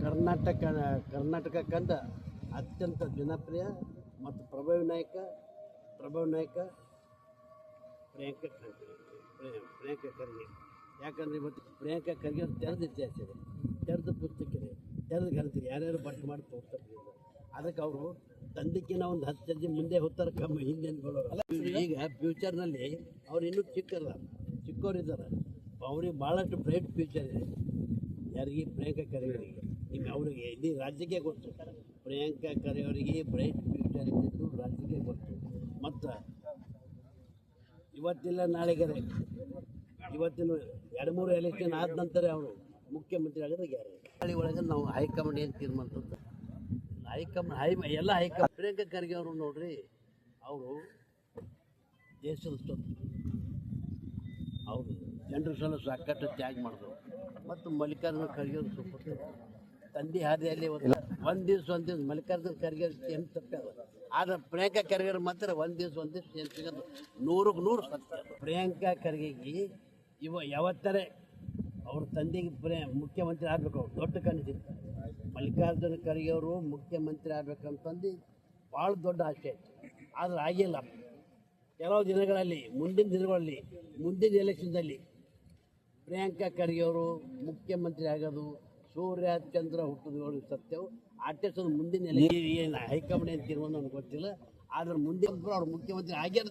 ಕರ್ನಾಟಕ ಕಂಡ ಅತ್ಯಂತ ಜನಪ್ರಿಯ ಮತ್ತು ಪ್ರಭಾವಿ ನಾಯಕ ಪ್ರಿಯಾಂಕಾ ಖರ್ಗೆ. ಯಾಕಂದರೆ ಇವತ್ತು ಪ್ರಿಯಾಂಕಾ ಖರ್ಗೆ ಅವ್ರು ತೆರೆದ ಇತಿಹಾಸ ಇದೆ, ತೆರೆದ ಪುಸ್ತಕ ಇದೆ, ತೆರೆದು ಕಲಿತೀರಿ ಯಾರ್ಯಾರು ಬಟ್ ಮಾಡಿ ತೋರಿಸ್ತಾರೆ. ಅದಕ್ಕೆ ಅವರು ತಂದಕ್ಕಿಂತ ಒಂದು 10 ಹೆಜ್ಜೆ ಮುಂದೆ ಹೋಗ್ತಾರೆ, ಕಮ್ಮಿ ಹಿಂದೆ ಅನ್ಕೊಳ್ಳೋರು. ಈಗ ಫ್ಯೂಚರ್ನಲ್ಲಿ ಅವ್ರು ಇನ್ನೂ ಚಿಕ್ಕವರಿದ್ದಾರೆ, ಅವ್ರಿಗೆ ಭಾಳಷ್ಟು ಬ್ರೈಟ್ ಫ್ಯೂಚರ್ ಇದೆ. ಯಾರಿಗೆ? ಪ್ರಿಯಾಂಕಾ ಖರ್ಗೆಯವರಿಗೆ. ಅವ್ರಿಗೆ ಇಡೀ ರಾಜ್ಯಕ್ಕೆ ಗೊತ್ತು, ಪ್ರಿಯಾಂಕಾ ಖರ್ಗೆಯವರಿಗೆ ಬ್ರೈಟ್ ಫ್ಯೂಚರ್ ಇದ್ದಿದ್ದು ರಾಜ್ಯಕ್ಕೆ ಗೊತ್ತು. ಮತ್ತು ಇವತ್ತಿಲ್ಲ ನಾಳೆಗರೆ, ಇವತ್ತಿನ 2-3 ಎಲೆಕ್ಷನ್ ಆದ ನಂತರ ಅವರು ಮುಖ್ಯಮಂತ್ರಿ ಆಗೋದು ಗ್ಯಾರಂಟಿ. ಒಳಗೆ ನಾವು ಹೈಕಮಾಂಡ್ ಏನು ತೀರ್ಮಾನ ಎಲ್ಲ ಹೈಕಮಾಂಡ್. ಪ್ರಿಯಾಂಕಾ ಖರ್ಗೆ ಅವರು ನೋಡ್ರಿ, ಅವರು ದೇಶದ ಸ್ವತ್ತು, ಅವರು ಜನರ ಸಲ ಸಾಕಷ್ಟು ತ್ಯಾಗ ಮಾಡಿದ್ರು. ಮತ್ತು ಮಲ್ಲಿಕಾರ್ಜುನ ಖರ್ಗೆ ಅವರು ಸ್ವಲ್ಪ ತಂದೆ ಹಾದಿಯಲ್ಲಿ ಒಂದು ದಿವಸ ಮಲ್ಲಿಕಾರ್ಜುನ ಖರ್ಗೆ ಏನು ತಪ್ಪಿಲ್ಲ. ಆದರೆ ಪ್ರಿಯಾಂಕಾ ಖರ್ಗೆ ಮಾತ್ರ ಒಂದು ದಿವಸ ಏನು ಸಿಗೋದು 100ಕ್ಕೆ 100 ಸತ್ಯ. ಪ್ರಿಯಾಂಕಾ ಖರ್ಗೆಗೆ ಯಾವತ್ತಾರೆ ಅವ್ರ ತಂದೆಗೆ ಮುಖ್ಯಮಂತ್ರಿ ಆಗಬೇಕು, ಅವ್ರು ದೊಡ್ಡ ಕನಸಿತ್ತು. ಮಲ್ಲಿಕಾರ್ಜುನ ಖರ್ಗೆ ಅವರು ಮುಖ್ಯಮಂತ್ರಿ ಆಗಬೇಕಂತಂದು ಭಾಳ ದೊಡ್ಡ ಆಸೆ ಇತ್ತು, ಆದರೆ ಆಗಿಲ್ಲ. ಕೆಲವು ದಿನಗಳಲ್ಲಿ ಮುಂದಿನ ಎಲೆಕ್ಷನ್ದಲ್ಲಿ ಪ್ರಿಯಾಂಕಾ ಖರ್ಗೆ ಅವರು ಮುಖ್ಯಮಂತ್ರಿ ಆಗೋದು, ಸೂರ್ಯ ಚಂದ್ರ ಹುಟ್ಟುದು ಸತ್ಯವು ಆರ್ಟಿಸ್ಟ್ ಮುಂದಿನ ಏನು ಹೈಕಮಾಂಡ್ ಏನು ತೀರ್ಮಾನ ನನಗೆ ಗೊತ್ತಿಲ್ಲ. ಆದ್ರೆ ಮುಂದೆ ಅವ್ರು ಮುಖ್ಯಮಂತ್ರಿ ಆಗ್ಯಾರ.